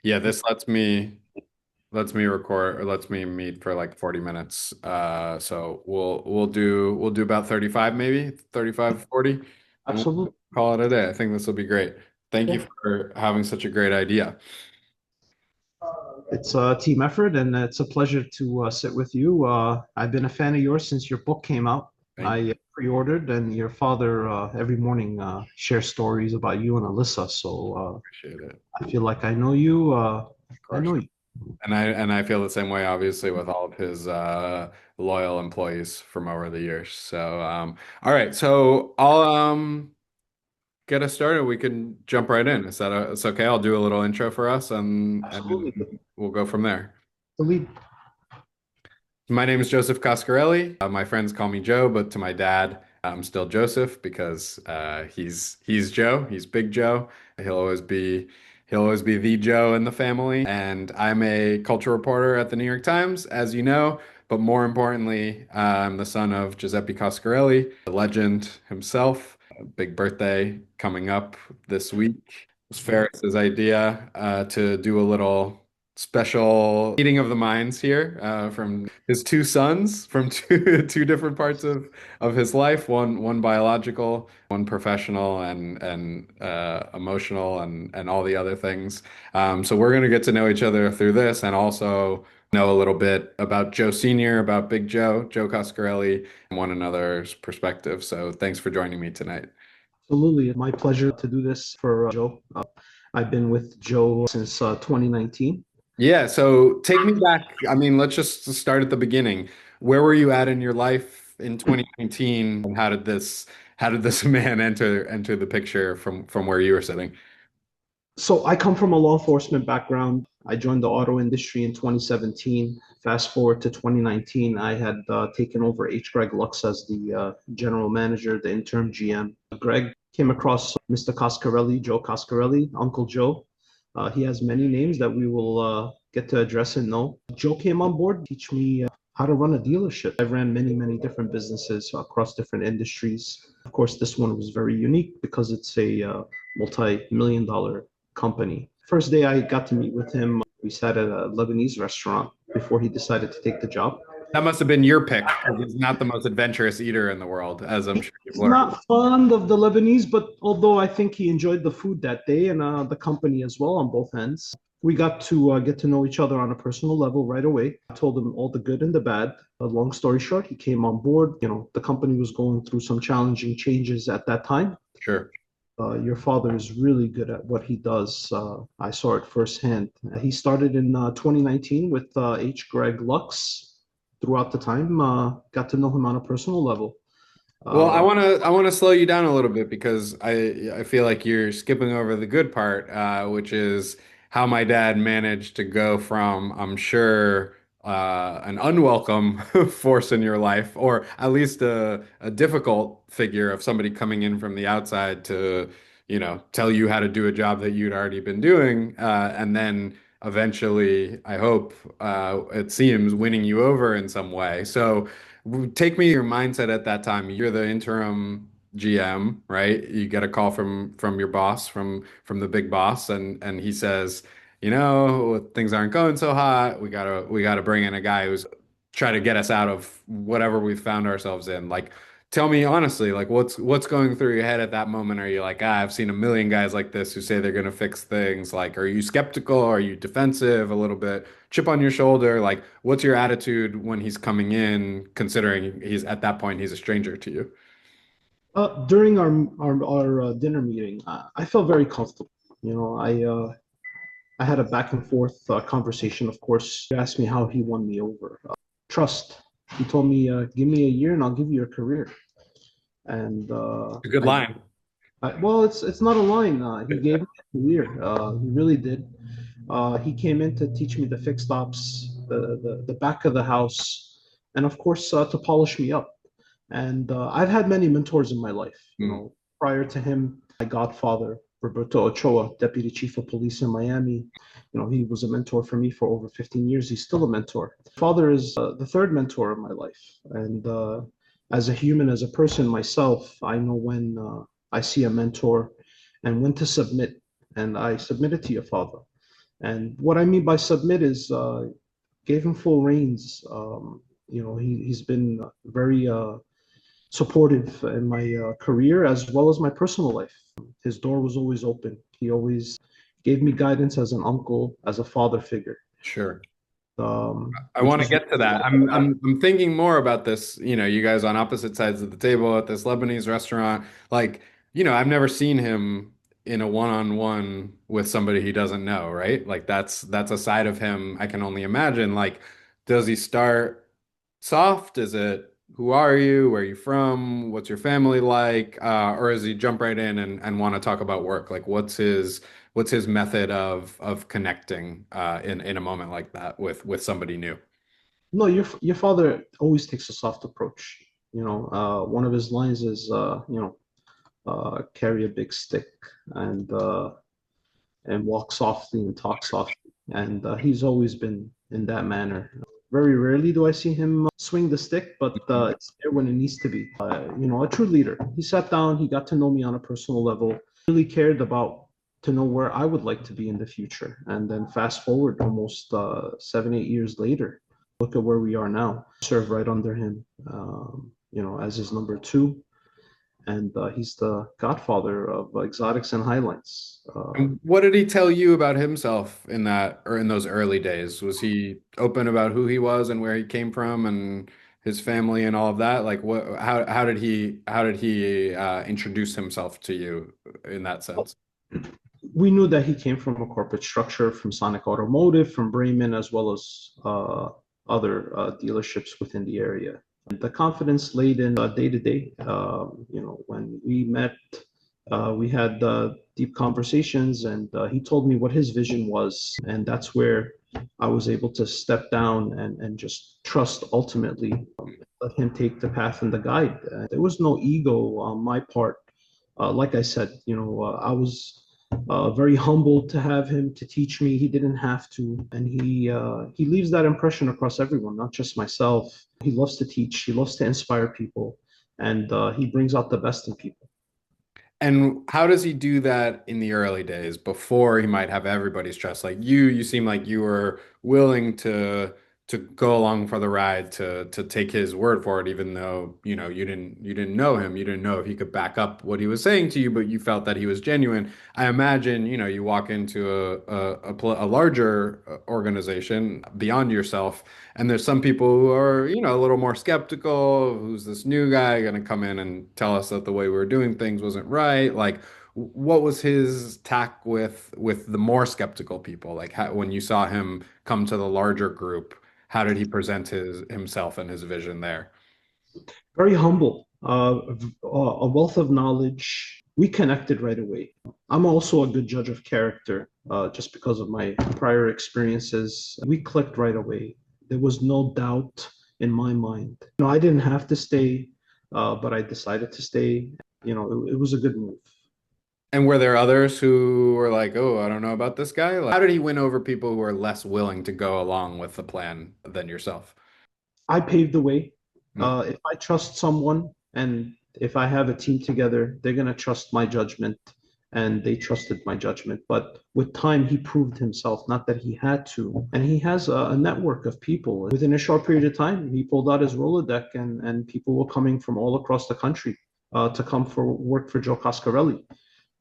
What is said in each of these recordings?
Yeah, this lets me record or lets me meet for like 40 minutes. So we'll do about 35 maybe, 35, 40, and we'll Absolutely. call it a day. I think this will be great. Thank you Yeah. for having such a great idea. It's a team effort, and it's a pleasure to sit with you. I've been a fan of yours since your book came out. Thank you. I pre-ordered, and your father every morning shares stories about you and Alyssa. So Appreciate it. I feel like I know you. Of I course. know you. And I feel the same way, obviously, with all of his loyal employees from over the years. So all right, so I'll get us started. We can jump right in. It's okay? I'll do a little intro for us and Absolutely. we'll go from there. The lead. My name is Joseph Coscaerlli. My friends call me Joe, but to my dad, I'm still Joseph because he's Joe. He's Big Joe. He'll always be he'll always be the Joe in the family. And I'm a culture reporter at the New York Times, as you know. But more importantly, I'm the son of Giuseppe Coscarelli, the legend himself. A big birthday coming up this week. It was Ferris's idea to do a little special meeting of the minds here from his two sons from two different parts of his life, one biological, one professional and emotional and all the other things. So we're gonna get to know each other through this and also know a little bit about Joe Sr., about Big Joe, Joe Coscarelli, and one another's perspective. So thanks for joining me tonight. Absolutely. My pleasure to do this for Joe. I've been with Joe since 2019. Yeah, so take me back. I mean, let's just start at the beginning. Where were you at in your life in 2019, and how did this man enter the picture from where you were sitting? So I come from a law enforcement background. I joined the auto industry in 2017. Fast forward to 2019, I had taken over H. Greg Lux as the general manager, the interim GM. Greg came across Mr. Coscarelli, Joe Coscarelli, Uncle Joe. He has many names that we will get to address and know. Joe came on board to teach me how to run a dealership. I ran many, many different businesses across different industries. Of course, this one was very unique because it's a multi-million dollar company. First day I got to meet with him, we sat at a Lebanese restaurant before he decided to take the job. That must have been your pick because he's not the most adventurous eater in the world, as I'm sure you've He's learned. not fond of the Lebanese, but although I think he enjoyed the food that day and the company as well on both ends, we got to get to know each other on a personal level right away. I told him all the good and the bad. Long story short, he came on board. You know, the company was going through some challenging changes at that time. Sure. Your father is really good at what he does. I saw it firsthand. He started in 2019 with H. Greg Lux. Throughout the time, got to know him on a personal level. Well, I Uh, want to I want to slow you down a little bit because I feel like you're skipping over the good part, which is how my dad managed to go from, I'm sure, an unwelcome force in your life, or at least a difficult figure of somebody coming in from the outside to, tell you how to do a job that you'd already been doing, and then eventually, I hope, it seems, winning you over in some way. So. Take me your mindset at that time. You're the interim GM, right? You get a call from your boss, from the big boss, and he says, things aren't going so hot. We gotta bring in a guy who's try to get us out of whatever we've found ourselves in. Like, tell me honestly, like what's going through your head at that moment? Are you like, I've seen a million guys like this who say they're gonna fix things. Like, are you skeptical? Are you defensive a little bit? Chip on your shoulder? Like, what's your attitude when he's coming in, considering he's at that point he's a stranger to you? during our dinner meeting, I felt very comfortable. You know, I had a back and forth conversation. Of course, he asked me how he won me over. Trust. He told me, "Give me a year, and I'll give you a career." And A good line. well, it's not a line. He gave me a career. He really did. He came in to teach me the fixed ops, the back of the house, and of course to polish me up. And I've had many mentors in my life. You Mm. know, prior to him, my godfather, Roberto Ochoa, Deputy Chief of Police in Miami. You know, he was a mentor for me for over 15 years. He's still a mentor. Father is the third mentor of my life. And as a human, as a person myself, I know when I see a mentor and when to submit. And I submitted to your father. And what I mean by submit is gave him full reins. He's been very supportive in my career as well as my personal life. His door was always open. He always gave me guidance as an uncle, as a father figure, Sure. I which want to was get to really that. all that mattered. I'm thinking more about this, you guys on opposite sides of the table at this Lebanese restaurant. Like, I've never seen him in a one-on-one with somebody he doesn't know, right? Like that's a side of him I can only imagine. Like, does he start soft? Is it who are you? Where are you from? What's your family like? Or does he jump right in and want to talk about work? Like, what's his method of connecting in a moment like that with somebody new? No, your father always takes a soft approach. One of his lines is, carry a big stick and uh, and walk softly and talk softly. And he's always been in that manner. Very rarely do I see him swing the stick, but it's there when it needs to be. A true leader. He sat down, he got to know me on a personal level, really cared about to know where I would like to be in the future. And then fast forward almost 7, 8 years later, look at where we are now. Serve right under him, as his number two. And he's the godfather of exotics and highlights. And what did he tell you about himself in that or in those early days? Was he open about who he was and where he came from and his family and all of that? Like what how did he introduce himself to you in that sense? We knew that he came from a corporate structure, from Sonic Automotive, from Bremen, as well as other dealerships within the area. The confidence laid in day to day. When we met, we had deep conversations, and he told me what his vision was, and that's where I was able to step down and just trust ultimately, let him take the path and the guide. There was no ego on my part. Like I said, I was very humbled to have him to teach me. He didn't have to, and he leaves that impression across everyone, not just myself. He loves to teach. He loves to inspire people, and he brings out the best in people. And how does he do that in the early days before he might have everybody's trust? Like you seem like you were willing to go along for the ride to take his word for it, even though, you didn't know him. You didn't know if he could back up what he was saying to you, but you felt that he was genuine. I imagine, you walk into a larger organization beyond yourself. And there's some people who are, a little more skeptical. Who's this new guy going to come in and tell us that the way we were doing things wasn't right? Like, what was his tack with the more skeptical people? Like, when you saw him come to the larger group, how did he present himself and his vision there? Very humble, a wealth of knowledge. We connected right away. I'm also a good judge of character, just because of my prior experiences. We clicked right away. There was no doubt in my mind. I didn't have to stay, but I decided to stay. It was a good move. And were there others who were like, "Oh, I don't know about this guy"? Like, how did he win over people who were less willing to go along with the plan than yourself? I paved the way. Hmm. If I trust someone and if I have a team together, they're going to trust my judgment. And they trusted my judgment. But with time, he proved himself, not that he had to. And he has a network of people. Within a short period of time, he pulled out his Rolodeck, and people were coming from all across the country to come for work for Joe Coscarelli.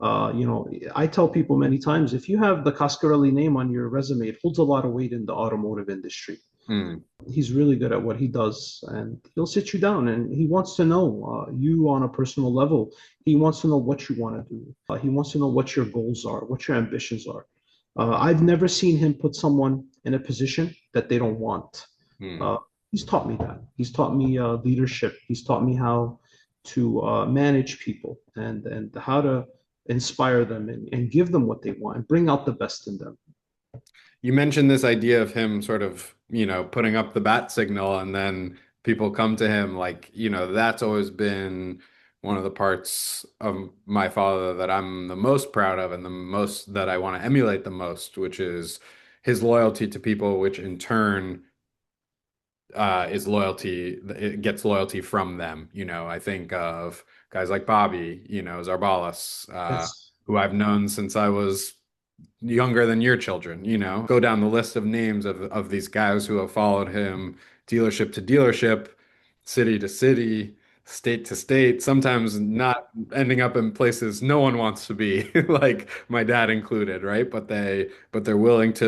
I tell people many times, if you have the Coscarelli name on your resume, it holds a lot of weight in the automotive industry. Hmm. He's really good at what he does, and he'll sit you down and he wants to know you on a personal level. He wants to know what you want to do. He wants to know what your goals are, what your ambitions are. I've never seen him put someone in a position that they don't want. Hmm. uh, he's taught me that. He's taught me leadership. He's taught me how to manage people, and how to inspire them, and give them what they want and bring out the best in them. You mentioned this idea of him sort of, putting up the bat signal and then people come to him like, that's always been one of the parts of my father that I'm the most proud of and the most that I want to emulate the most, which is his loyalty to people, which in turn is loyalty, it gets loyalty from them. I think of guys like Bobby, Zarbalis, Yes. who I've known since I was younger than your children, you know. Go down the list of names of these guys who have followed him dealership to dealership, city to city, state to state, sometimes not ending up in places no one wants to be, like my dad included, right? But they're willing to